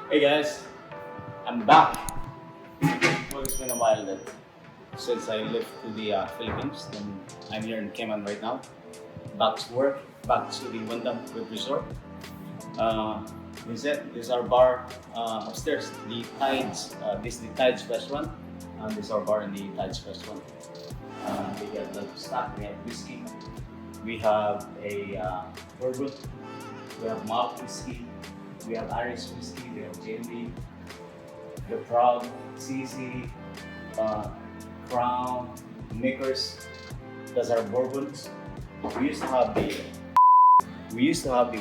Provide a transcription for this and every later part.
Hey guys, I'm back. Well, it's been a while that since I left to the Philippines, and I'm here in Cayman right now. Back to work, back to the Wyndham Web Resort. Uh, this is our bar upstairs, the Tides. This is the Tides restaurant, and this is our bar in the Tides restaurant. We got the stock, we have whiskey, we have a bourbon, we have malt whiskey, we have Irish whiskey, we have JD, the Proud, CC, uh, Crown, Makers. That's our bourbons. We used to have the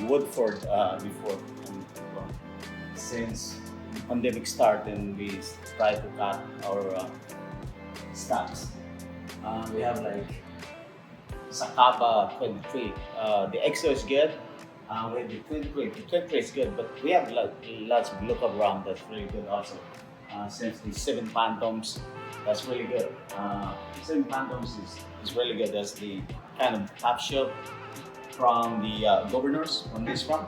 Woodford before. Well, since pandemic started, and we try to cut our stocks. We have like Sakaba 23. The EXO is good. We have the 23. The 23 is good, but we have lots of local rum that's really good also. Since the Seven Phantoms, that's really good. Seven Phantoms is really good. That's the kind of top shelf from the governors on this one.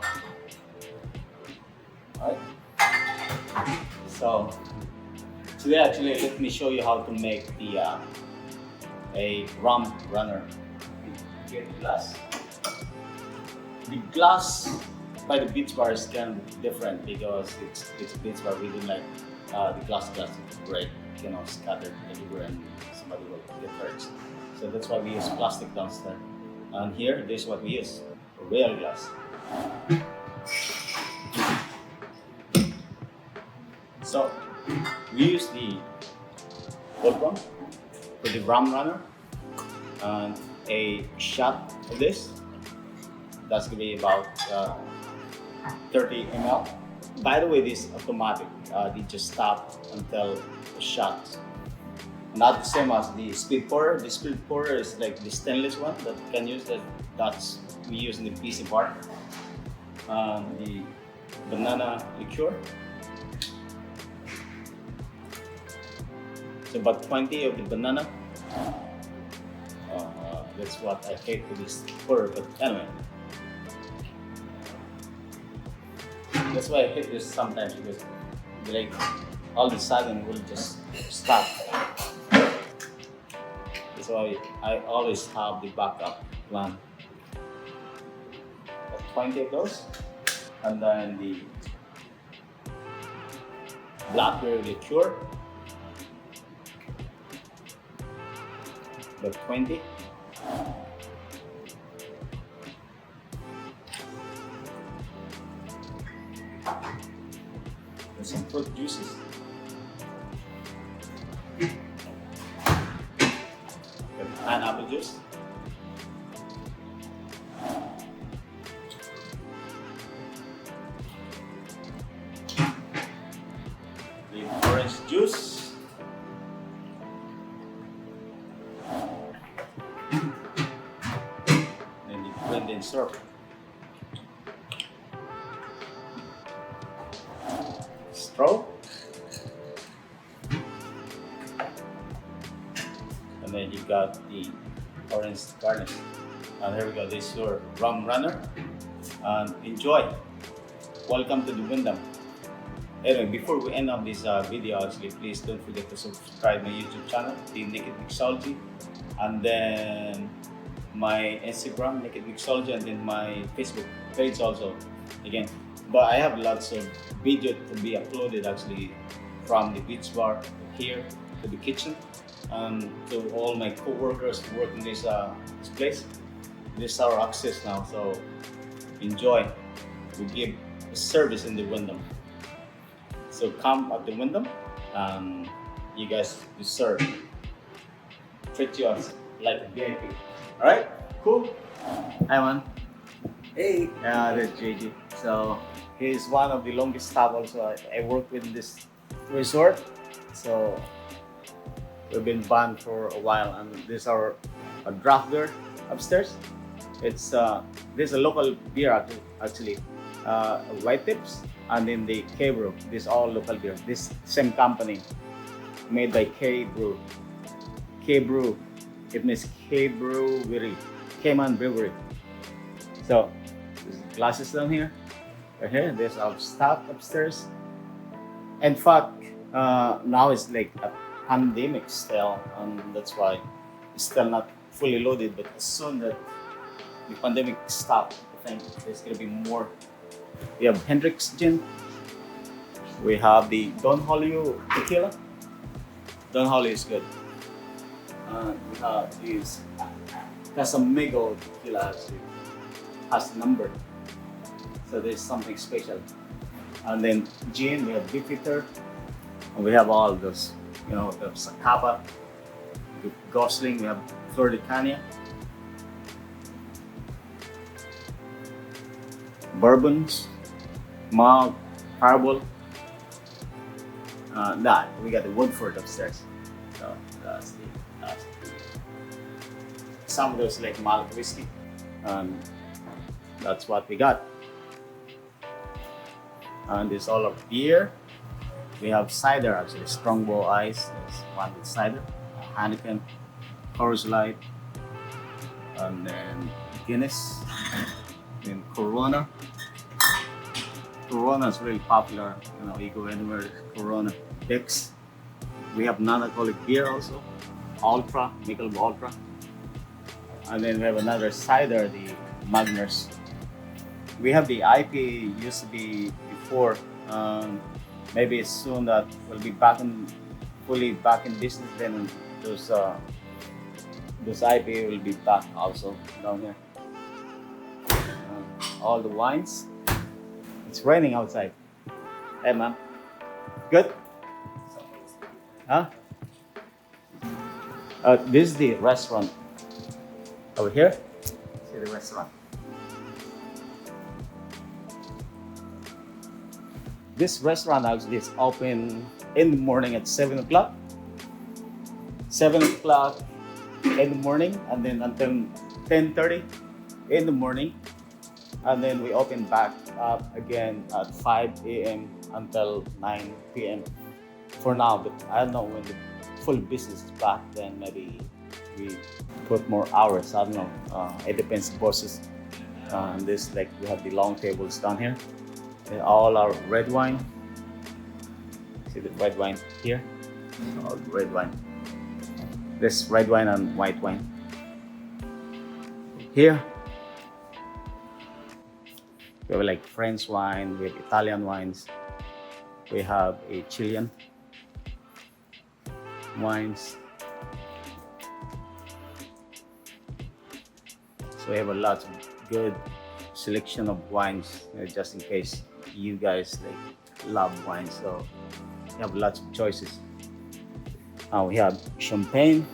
Alright. So today actually let me show you how to make the a rum runner. Get the glass. The glass by the beach bar is kind of different because it's a beach bar. We don't like the glass to break, scattered everywhere and somebody will get hurt. So that's why we use plastic downstairs. And here, this is what we use, real glass. So we use the old rum for the rum runner and a shot of this. That's gonna be about 30 ml. By the way, this is automatic. They just stop until the shot. Not the same as the speed pourer. The speed pourer is like the stainless one that you can use. That's we use in the PC bar. The Banana Liqueur. It's about 20 of the banana. That's what I hate with this pourer, but anyway. That's why I hate this sometimes because like all of a sudden will just stop. That's why I always have the backup plan. 20 of those, and then the Blackberry Liqueur, the 20. And some fruit juices. The pineapple juice. The orange juice. And the Grenadine Syrup. Straw. And then you got the orange garnish. And here we go, this is your rum runner. And enjoy. Welcome to the Wyndham. Anyway, before we end up this video, actually, please don't forget to subscribe my YouTube channel, the Naked Mixology, and then my Instagram, Naked Mixology, and then my Facebook page also. Again, but I have lots of video to be uploaded actually from the beach bar here to the kitchen, and to all my co-workers who work in this place. This is our access now, so enjoy. We give a service in the Wyndham. So come at the Wyndham, you guys deserve. Treat you as like a VIP. Alright? Cool? Hi man. Hey. Yeah, that's JG. So he's one of the longest staff also I work with in this resort. So we've been banned for a while, and this is our draft beer upstairs. It's this is a local beer actually. White Tips, and then the K Brew. This is all local beer. This same company made by K Brew. K Brew. It means K Brewery. Cayman Brewery. So there's glasses down here. Right here. There's our staff upstairs. In fact, now it's like a pandemic still, and that's why it's still not fully loaded. But as soon that the pandemic stopped, I think there's gonna be more. We have Hendrix Gin. We have the Don Julio Tequila. Don Julio is good. We have this Casamigo Tequila actually has number, so there's something special. And then gin, we have Beefeater, and we have all those, the Zacapa, the Gosling, we have Flor de Cana, bourbons, Malt, Fireball. That we got the Woodford upstairs. So that's the some of those like malt whiskey. That's what we got. And this all of beer. We have cider actually, Strongbow Ice. There's one with cider, Heineken, Coors Light, and then Guinness, then Corona. Corona is really popular. You go anywhere, Corona. Dix. We have non-alcoholic beer also, Ultra, Michelob Ultra. And then we have another cider, the Magners. We have the IPA, used to be before. Maybe soon that will be fully back in business. Then those IPA will be back also down here. All the wines. It's raining outside. Hey man, good? Huh? This is the restaurant over here. See the restaurant. This restaurant actually is open in the morning at 7 o'clock. 7 o'clock in the morning, and then until 10:30 in the morning. And then we open back up again at 5 a.m. until 9 p.m. for now. But I don't know when the full business is back, then maybe we put more hours. I don't know. It depends on bosses. This, like, we have the long tables down here. And all our red wine. See the red wine here? All red wine. This red wine and white wine. Here, we have like French wine, we have Italian wines, we have a Chilean wines. So we have a lot of good selection of wines, just in case you guys like love wine. So we have lots of choices. We have champagne,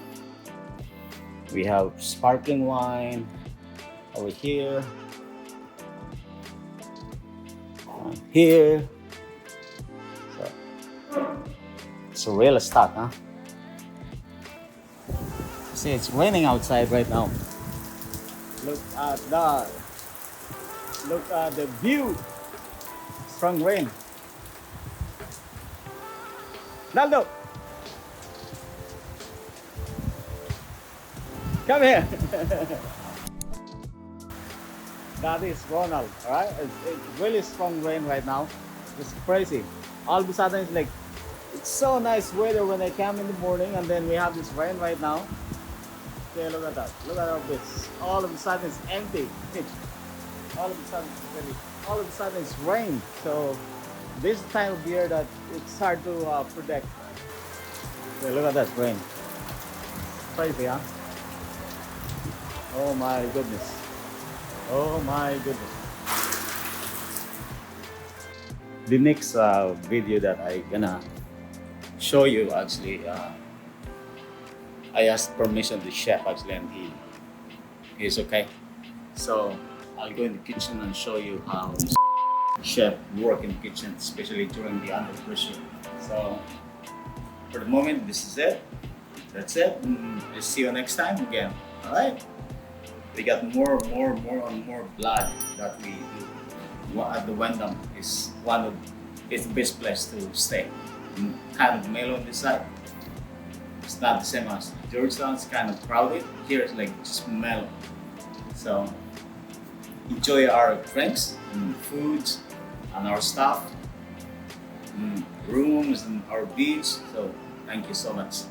we have sparkling wine over here. Here, so it's a real stock, huh? See, it's raining outside right now. Look at the view. Strong rain. Naldo, come here. That is Ronald, alright? It's really strong rain right now. It's crazy. All of a sudden, it's so nice weather when I come in the morning, and then we have this rain right now. Okay, look at that. Look at all this. All of a sudden, it's empty. All of a sudden, it's rain. So this time of year that it's hard to predict. Okay, look at that rain. Crazy, huh? Oh my goodness. Oh my goodness. The next video that I gonna show you actually, I asked permission to the chef actually, and he's okay. So I'll go in the kitchen and show you how chef work in the kitchen, especially during the under pressure. So for the moment, this is it. That's it. I'll see you next time again. All right. We got more blood that we do at the Wyndham. Is it's the best place to stay. Kind of mellow on this side. It's not the same as Georgetown. It's kind of crowded. Here it's like just mellow. So enjoy our drinks and foods and our stuff. rooms and our beach. So thank you so much.